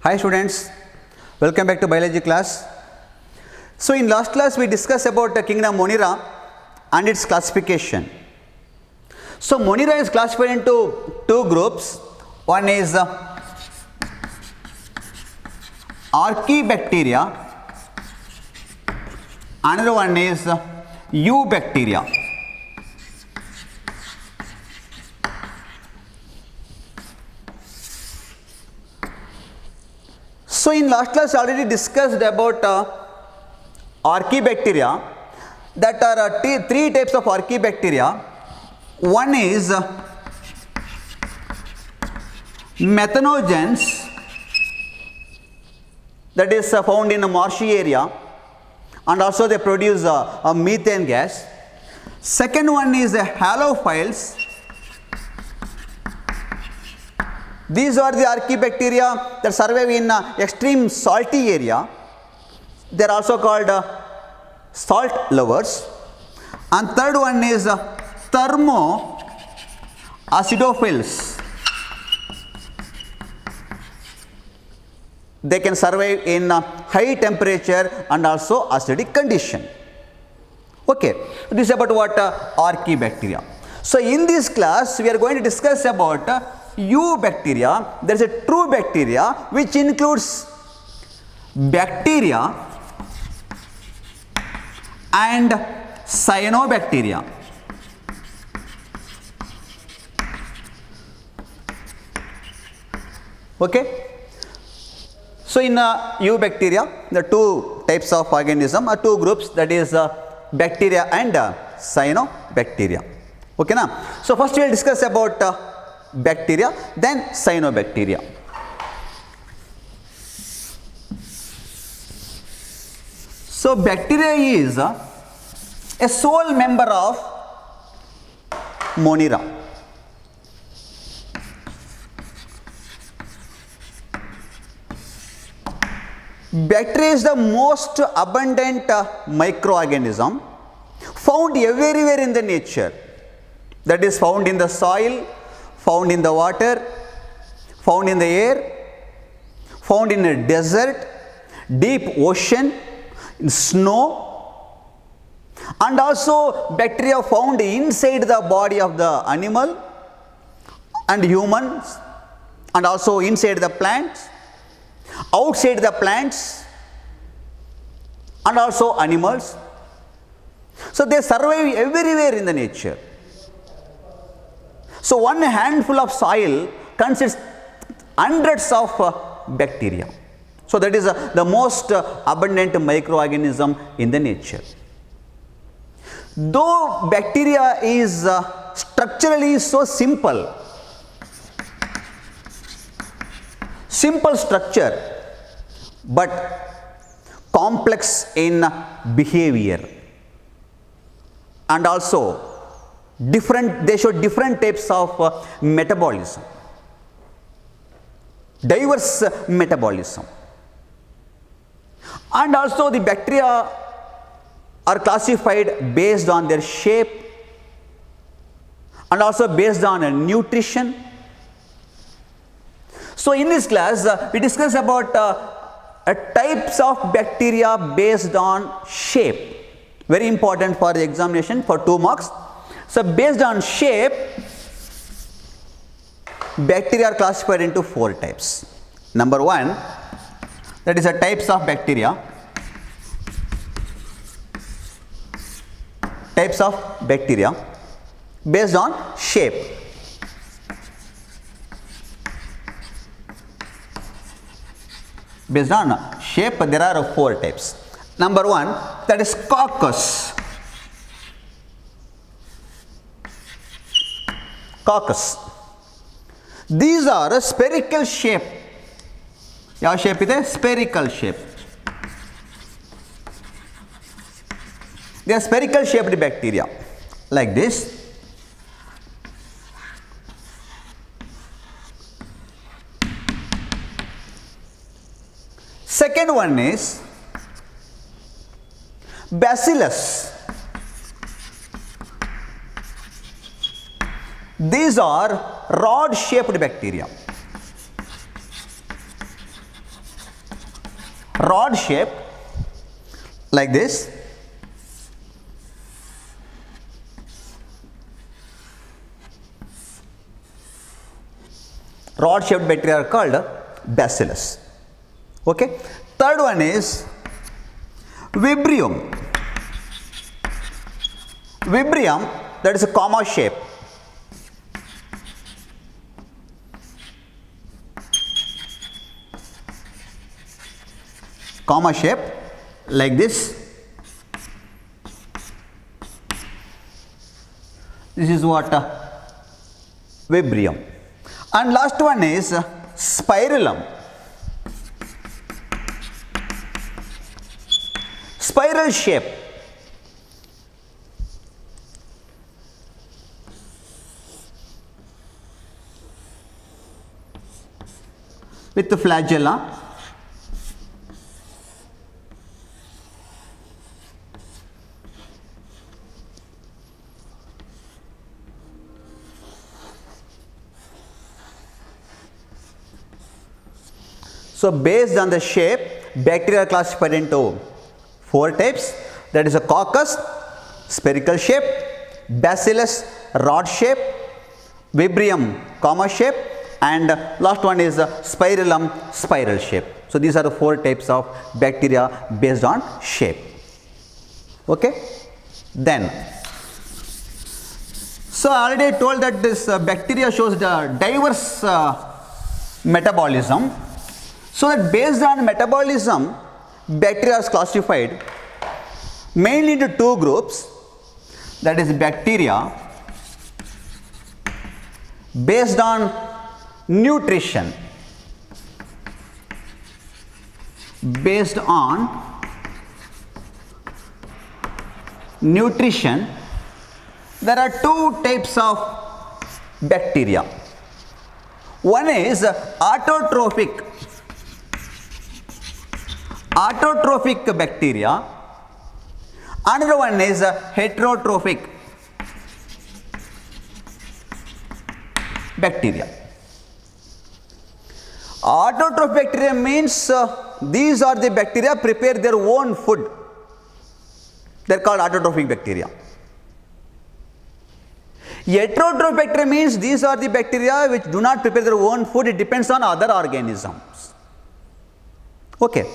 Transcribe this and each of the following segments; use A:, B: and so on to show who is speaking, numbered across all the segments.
A: Hi students, welcome back to biology class. So in last class we discussed about the kingdom Monera and its classification. So Monera is classified into two groups. One is Archaebacteria, another one is Eubacteria. So in last class already discussed about Archaebacteria. That are three types of Archaebacteria. One is methanogens, that is found in a marshy area, and also they produce a methane gas. Second one is halophiles. These are the Archaebacteria that survive in extreme salty area. They are also called salt lovers. And third one is thermoacidophils. They can survive in high temperature and also acidic condition. Okay, this is about what Archaebacteria. So in this class we are going to discuss about Eubacteria. There is a true bacteria which includes bacteria and cyanobacteria. Okay. So in Eubacteria, the two types of organism are two groups, that is bacteria and cyanobacteria. Okay na? So first we will discuss about bacteria, then cyanobacteria. So bacteria is a sole member of Monera. Bacteria is the most abundant microorganism found everywhere in the nature. That is found in the soil, found in the water, found in the air, found in a desert, deep ocean, in snow, and also bacteria found inside the body of the animal and humans, and also inside the plants, outside the plants, and also animals. So they survive everywhere in the nature. So one handful of soil consists hundreds of bacteria. So that is the most abundant microorganism in the nature. Though bacteria is structurally so simple structure, but complex in behavior, and also they show different types of metabolism, diverse metabolism. And also the bacteria are classified based on their shape and also based on nutrition. So in this class we discuss about types of bacteria based on shape, very important for the examination for 2 marks. So based on shape, bacteria are classified into 4 types. Number 1, that is the types of bacteria. Types of bacteria based on shape. Based on shape, there are 4 types. Number 1, that is coccus. Coccus. These are a spherical shape. ಯಾವ shape ಇದೆ? Spherical shape. They are spherical shaped bacteria like this. Second one is Bacillus. These are rod shaped bacteria. rod shape like this. Rod shaped bacteria are called bacillus. Okay. Third one is Vibrio. Vibrium, that is a comma shape. Comma shape like this. This is what Vibrium. And last one is Spirillum. Spiral shape. With the flagella. So based on the shape, bacteria are classified into 4 types. That is a coccus, spherical shape, bacillus, rod shape, Vibrium, comma shape, and last one is Spirillum, spiral shape. So these are the 4 types of bacteria based on shape. Okay. Then, so I already told that this bacteria shows the diverse metabolism. So that based on metabolism, bacteria is classified mainly into 2 groups, that is bacteria based on nutrition, based on nutrition. There are 2 types of bacteria. One is autotrophic bacteria. Another one is heterotrophic bacteria. Autotrophic bacteria means these are the bacteria prepare their own food. They are called autotrophic bacteria. Heterotrophic bacteria means these are the bacteria which do not prepare their own food. It depends on other organisms. Okay.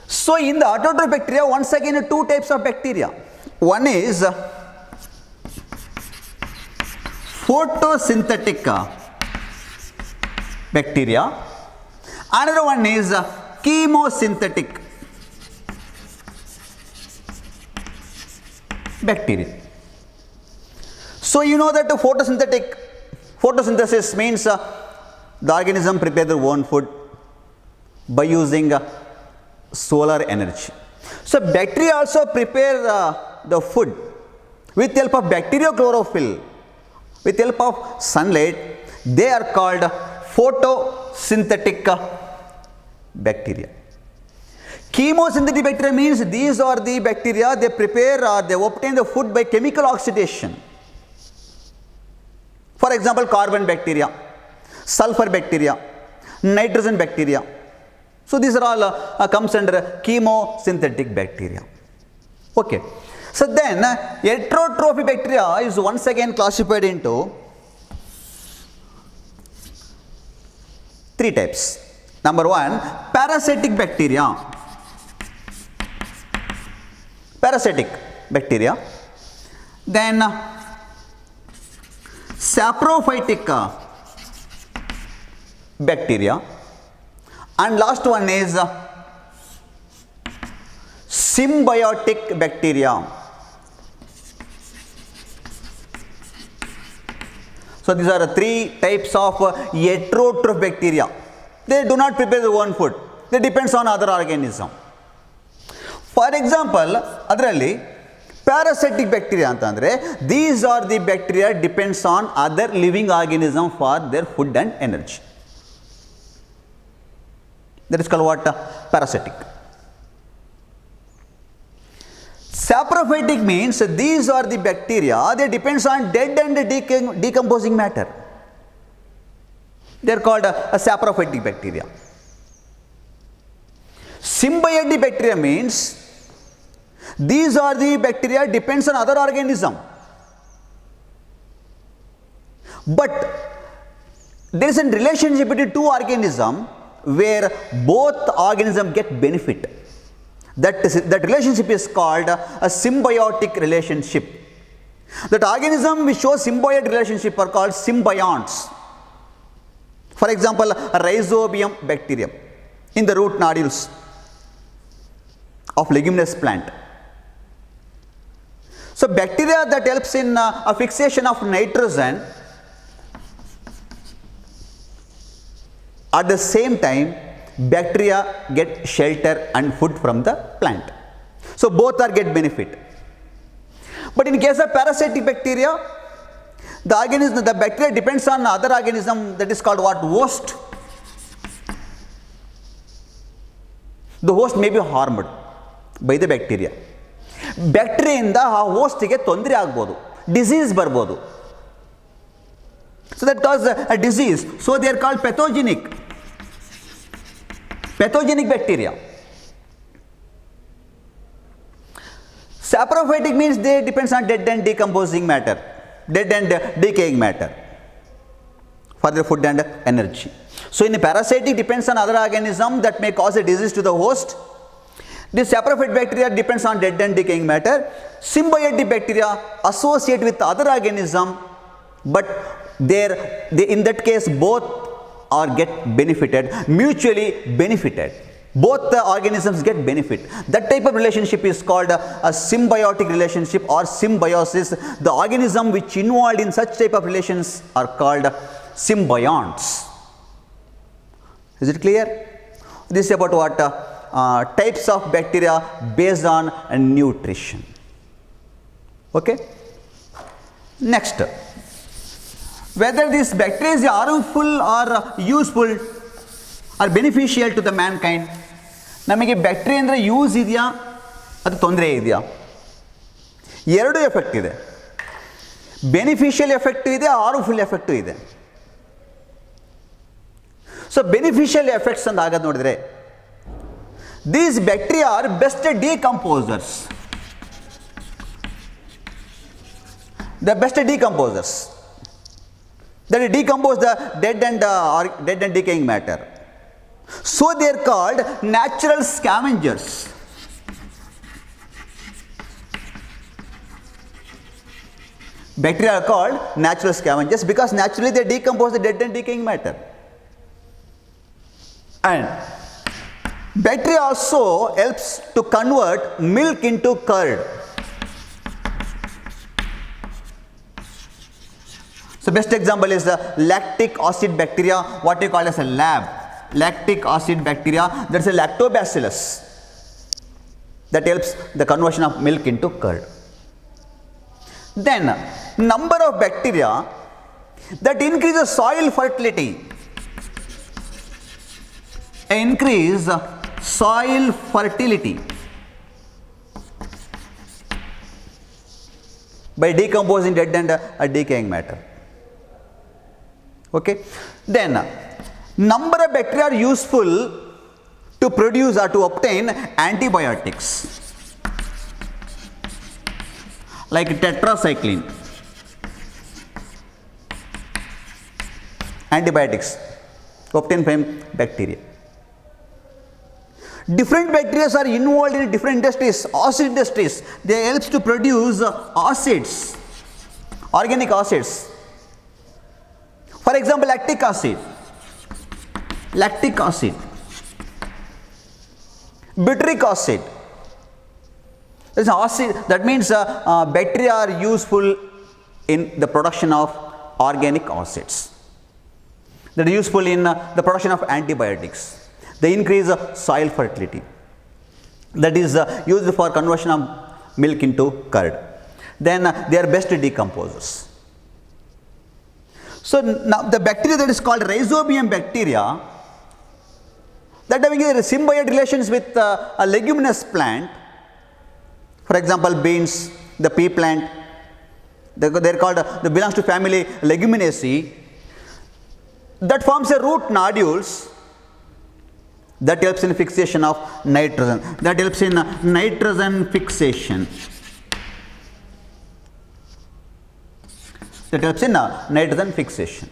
A: So in the autotrophic bacteria, once again 2 types of bacteria. One is photosynthetic bacteria. Another one is chemosynthetic bacteria. So you know that photosynthesis means the organism prepare their own food by using solar energy. So bacteria also prepare the food with help of bacteriochlorophyll, with help of sunlight. They are called photosynthetic bacteria. Chemosynthetic bacteria means these are the bacteria they prepare or they obtain the food by chemical oxidation. For example, carbon bacteria, sulfur bacteria, nitrogen bacteria. So these are all comes under chemosynthetic bacteria. Okay. So then heterotrophic bacteria is once again classified into 3 types. Number 1, parasitic bacteria. Parasitic bacteria. Then saprophytic bacteria. And last one is symbiotic bacteria. So these are the 3 types of heterotrophic bacteria. They do not prepare their own food. They depends on other organism. For example, adರಲ್ಲಿ parasitic bacteria antandre, these are the bacteria depends on other living organism for their food and energy. That is called what? Parasitic. Saprophytic means these are the bacteria, they depends on dead and decomposing matter. They are called a saprophytic bacteria. Symbiotic bacteria means these are the bacteria depends on other organism. But there is a relationship between two organisms where both organisms get benefit. That relationship is called a symbiotic relationship. That organism which shows symbiotic relationship are called symbionts. For example, a Rhizobium bacterium in the root nodules of leguminous plant. So bacteria that helps in a fixation of nitrogen, at the same time bacteria get shelter and food from the plant. So both are get benefit. But in case of parasitic bacteria, the bacteria depends on other organism, that is called what? Host. The host may be harmed by the bacteria. ಬ್ಯಾಕ್ಟೀರಿಯಿಂದ ಆ ಹೋಸ್ಟಿಗೆ ತೊಂದರೆ ಆಗ್ಬೋದು, disease ಬರ್ಬೋದು. So that cause a disease. So they are called pathogenic bacteria. Saprophytic means they depends on dead and decomposing matter, dead and decaying matter for their food and energy. So in a parasitic depends on other organism that may cause a disease to the host. This saprophytic bacteria depends on dead and decaying matter. Symbiotic bacteria associate with other organism, but in that case both are get benefited, mutually benefited. Both the organisms get benefit. That type of relationship is called a symbiotic relationship or symbiosis. The organism which involved in such type of relations are called symbionts. Is it clear? This is about what types of bacteria based on nutrition. Okay. Next, whether this bacteria is harmful or useful or beneficial to the mankind. ನಮಗೆ bacteria ಅಂದರೆ use ಇದೆಯಾ ಅದು ತೊಂದರೆ ಇದೆಯಾ? ಎರಡು effect ಇದೆ. Beneficial effect ಇದೆ, harmful effect ಇದೆ. ಸೊ ಬೆನಿಫಿಷಿಯಲ್ ಎಫೆಕ್ಟ್ಸ್ ಅಂತ ಆಗೋದು ನೋಡಿದ್ರೆ, these bacteria are best decomposers. The best decomposers that decompose the dead and decaying matter. So they are called natural scavengers. Bacteria are called natural scavengers because naturally they decompose the dead and decaying matter. And bacteria also helps to convert milk into curd. So best example is the lactic acid bacteria, what you call as a LAB, lactic acid bacteria. That's a lactobacillus that helps the conversion of milk into curd. Then number of bacteria that increases soil fertility. Increase soil fertility by decomposing dead and decaying matter. Okay. Then number of bacteria are useful to produce or to obtain antibiotics like tetracycline. Antibiotics obtained from bacteria. Different bacteria are involved in different industries, acid industries. They helps to produce acids, organic acids. For example, lactic acid, butyric acid. This acid, that means bacteria are useful in the production of organic acids. That are useful in the production of antibiotics. They increase soil fertility. That is used for conversion of milk into curd. Then they are best decomposers. So now the bacteria that is called Rhizobium bacteria, that having a symbiotic relations with a leguminous plant. For example, beans, the pea plant, they are called, they belongs to family Leguminaceae. That forms a root nodules. That helps in fixation of nitrogen. That helps in nitrogen fixation. That helps in nitrogen fixation.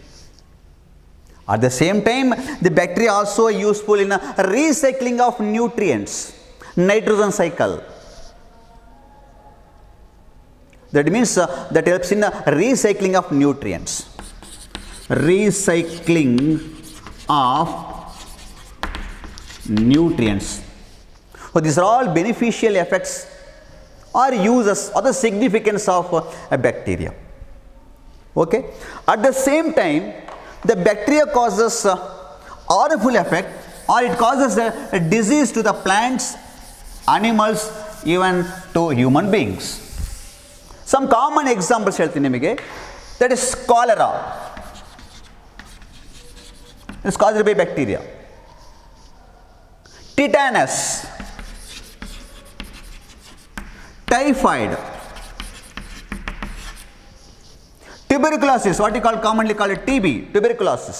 A: At the same time, the bacteria also useful in recycling of nutrients, nitrogen cycle. That means that helps in recycling of nutrients. Recycling of nutrients. So these are all beneficial effects or uses or the significance of a bacteria. Okay. At the same time, the bacteria causes harmful effect or it causes a disease to the plants, animals, even to human beings. Some common examples ಹೇಳ್ತೀನಿ ನಿಮಗೆ. That is cholera. It is caused by bacteria. Tetanus, typhoid, tuberculosis, what you call commonly called TB, tuberculosis,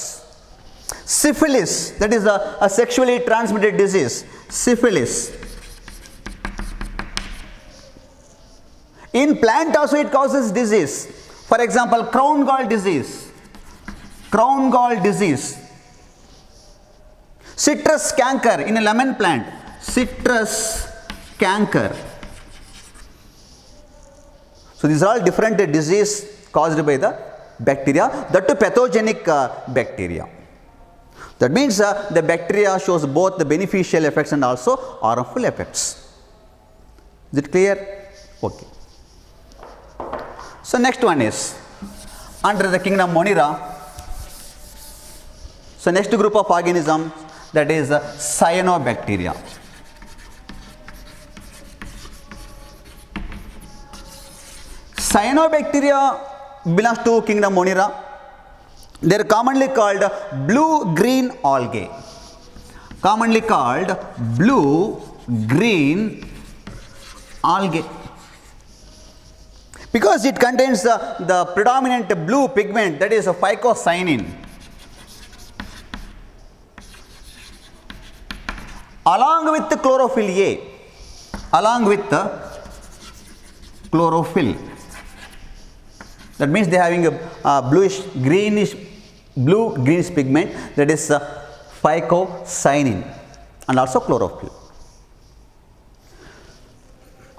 A: syphilis, that is a sexually transmitted disease, syphilis. In plant also it causes disease. For example, crown gall disease, crown gall disease. Citrus canker in a lemon plant, citrus canker. So these are all different disease caused by the bacteria, that to pathogenic bacteria. That means the bacteria shows both the beneficial effects and also harmful effects. Is it clear? Okay. So next one is under the kingdom Monera. So next group of organisms, that is cyanobacteria. Cyanobacteria belongs to kingdom Monera. They are commonly called blue-green algae. Commonly called blue-green algae. Because it contains the predominant blue pigment, that is phycocyanin. Along with the chlorophyll A, along with the chlorophyll. That means they are having a bluish greenish, blue greenish pigment, that is phycocyanin and also chlorophyll.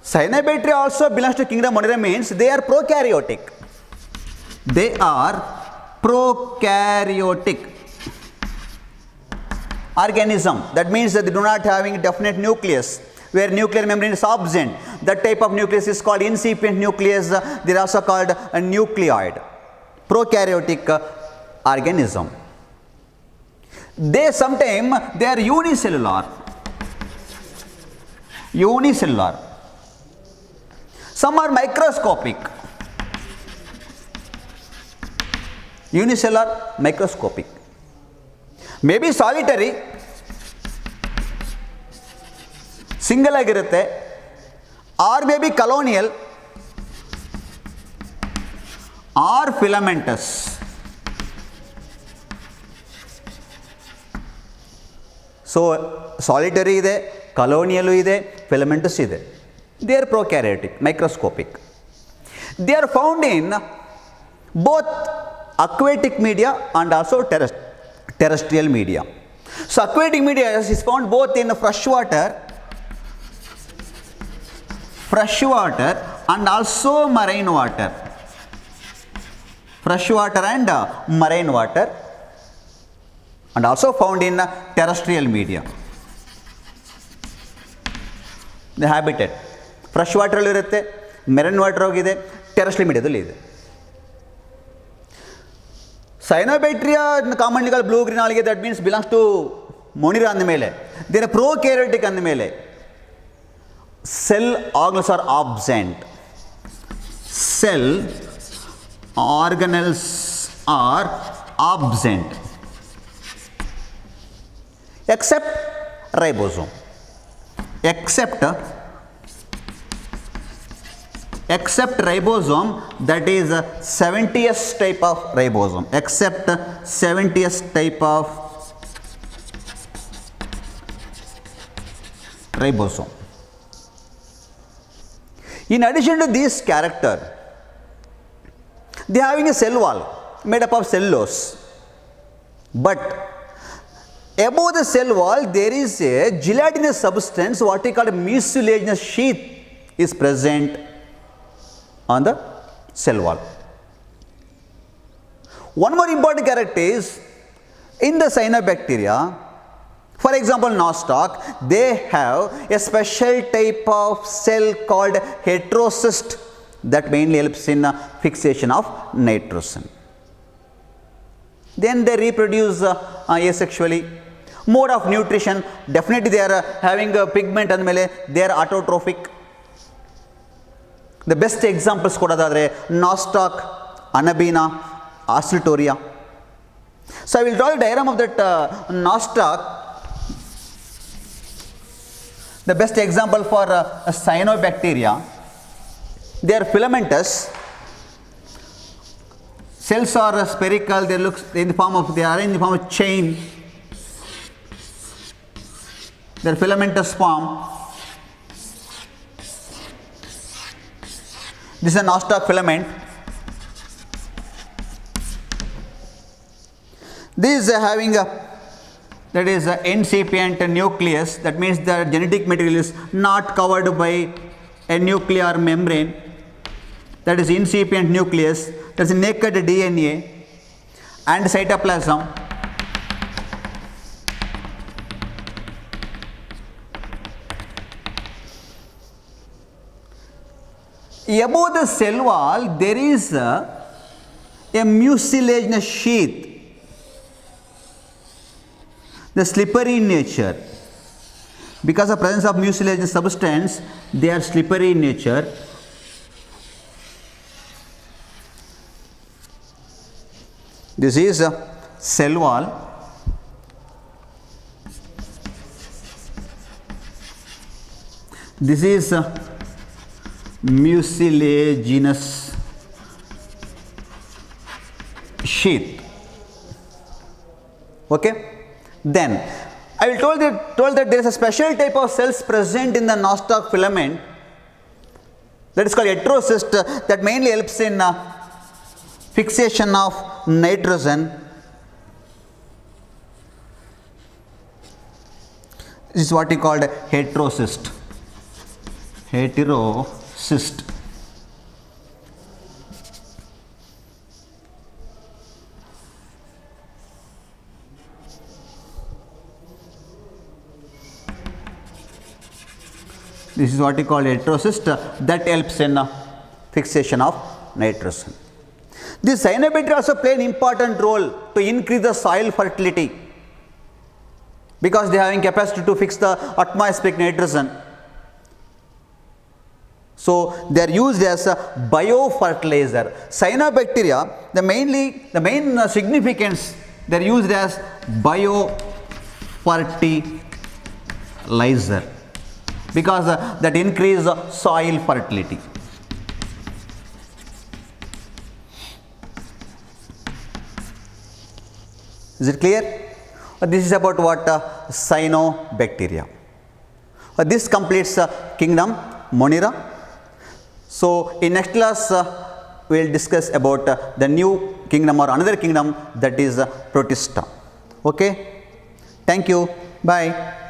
A: Cyanobacteria also belongs to kingdom Monera, means they are prokaryotic. They are prokaryotic organism. That means that they do not having definite nucleus, where nuclear membrane is absent. That type of nucleus is called incipient nucleus. They are also called a nucleoid. Prokaryotic organism. They sometimes they are unicellular. Unicellular. Some are microscopic. Unicellular, microscopic. Maybe solitary, single ಆಗಿರುತ್ತೆ, or maybe colonial, or filamentous. So solitary ಇದೆ, colonial ಇದೆ, filamentous ಇದೆ. They are prokaryotic, microscopic. They are found in both aquatic media and also terrestrial media. So aquatic media is found both in freshwater and also marine water. Freshwater and marine water, and also found in terrestrial media. The habitat fresh ವಾಟ್ರಲ್ಲಿ ಇರುತ್ತೆ, marine water ಹೋಗಿದೆ, terrestrial ಮೀಡಿಯಾದಲ್ಲಿ ಇದೆ. Cyanobacteria commonly called blue green algae, that means belongs to monera ಅಂದಮೇಲೆ, there prokaryotic ಅಂದಮೇಲೆ cell organelles are absent. Cell organelles are absent except ribosome. Except ribosome, that is 70th type of ribosome, except 70th type of ribosome. In addition to this character, they are having a cell wall made up of cellulose. But above the cell wall, there is a gelatinous substance, what we call a mucilaginous sheath, is present on the cell wall. One more important character is in the cyanobacteria, for example nostoc, they have a special type of cell called heterocyst that mainly helps in fixation of nitrogen. Then they reproduce asexually. Mode of nutrition, definitely they are having a pigment and they are autotrophic. The best examples kodadadre nostoc, anabina, Asclepiaria. So I will draw the diagram of that nostoc. The best example for cyanobacteria, they are filamentous. Cells are spherical. They look in the form of, they are in the form of chain. They are filamentous form. This is a nostoc filament. This is having a, that is a incipient nucleus. That means the genetic material is not covered by a nuclear membrane. That is incipient nucleus. That is naked DNA and cytoplasm. Above the cell wall, there is a mucilaginous sheath. The slippery in nature. Because of presence of mucilaginous substance, they are slippery in nature. This is a cell wall. This is a mucilaginous sheath. Okay. Then I will told that there is a special type of cells present in the nostoc filament, that is called heterocyst, that mainly helps in fixation of nitrogen. This is what we called heterocyst. Heterocyst. This is what we call heterocyst that helps in fixation of nitrogen. This cyanobacteria also play an important role to increase the soil fertility because they are having capacity to fix the atmospheric nitrogen. So they are used as a biofertilizer. Cyanobacteria, the main significance, they are used as biofertilizer because that increase soil fertility. Is it clear? This is about what cyanobacteria. This completes kingdom Monera. So in next class we will discuss about the new kingdom or another kingdom, that is Protista. Okay. Thank you. Bye.